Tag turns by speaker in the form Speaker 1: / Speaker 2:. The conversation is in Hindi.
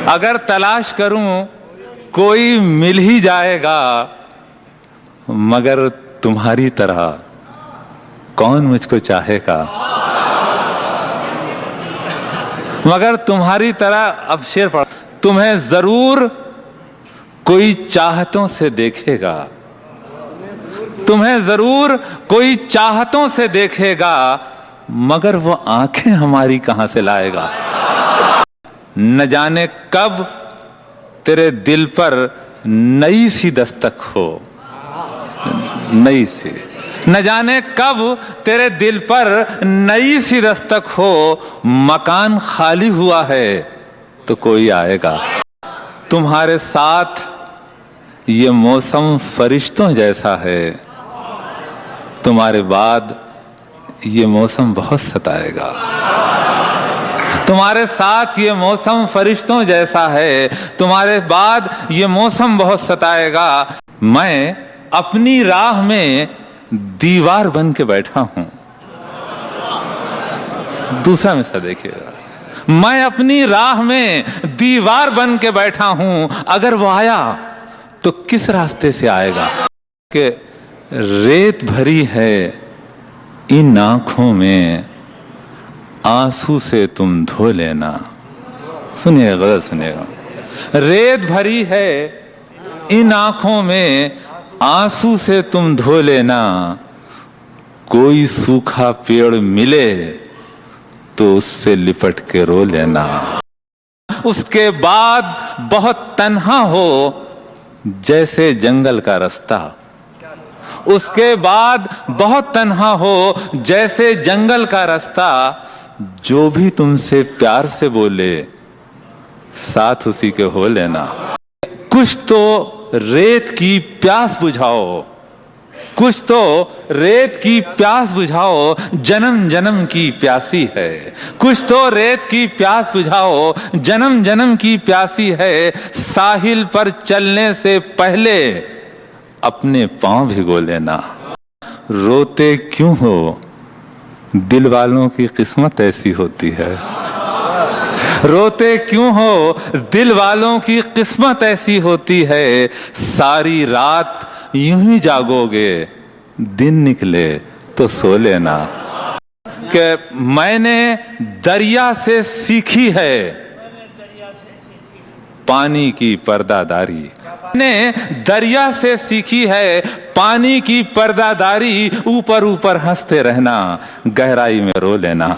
Speaker 1: अगर तलाश करूं कोई मिल ही जाएगा, मगर तुम्हारी तरह कौन मुझको चाहेगा। मगर तुम्हारी तरह, अब शेर पढ़, तुम्हें जरूर कोई चाहतों से देखेगा, तुम्हें जरूर कोई चाहतों से देखेगा, मगर वो आंखें हमारी कहां से लाएगा। न जाने कब तेरे दिल पर नई सी दस्तक हो, नई सी, न जाने कब तेरे दिल पर नई सी दस्तक हो। मकान खाली हुआ है तो कोई आएगा। तुम्हारे साथ ये मौसम फरिश्तों जैसा है, तुम्हारे बाद ये मौसम बहुत सताएगा। तुम्हारे साथ ये मौसम फरिश्तों जैसा है, तुम्हारे बाद ये मौसम बहुत सताएगा। मैं अपनी राह में दीवार बन के बैठा हूं। दूसरा मिसरा देखिएगा, मैं अपनी राह में दीवार बन के बैठा हूं, अगर वो आया तो किस रास्ते से आएगा। कि रेत भरी है इन आंखों में, आंसू से तुम धो लेना। सुनिएगा, गलत सुनिएगा। रेत भरी है इन आंखों में, आंसू से तुम धो लेना। कोई सूखा पेड़ मिले तो उससे लिपट के रो लेना। उसके बाद बहुत तन्हा हो जैसे जंगल का रास्ता, उसके बाद बहुत तन्हा हो जैसे जंगल का रास्ता। जो भी तुमसे प्यार से बोले साथ उसी के हो लेना। कुछ तो रेत की प्यास बुझाओ, कुछ तो रेत की प्यास बुझाओ, जन्म जन्म की प्यासी है। कुछ तो रेत की प्यास बुझाओ, जन्म जन्म की प्यासी है। साहिल पर चलने से पहले अपने पांव भिगो लेना। रोते क्यों हो, दिल वालों की किस्मत ऐसी होती है। रोते क्यों हो, दिल वालों की किस्मत ऐसी होती है। सारी रात यूं ही जागोगे, दिन निकले तो सो लेना। कि मैंने दरिया से सीखी है पानी की पर्दादारी, मैंने दरिया से सीखी है पानी की पर्दादारी। ऊपर ऊपर हंसते रहना, गहराई में रो लेना।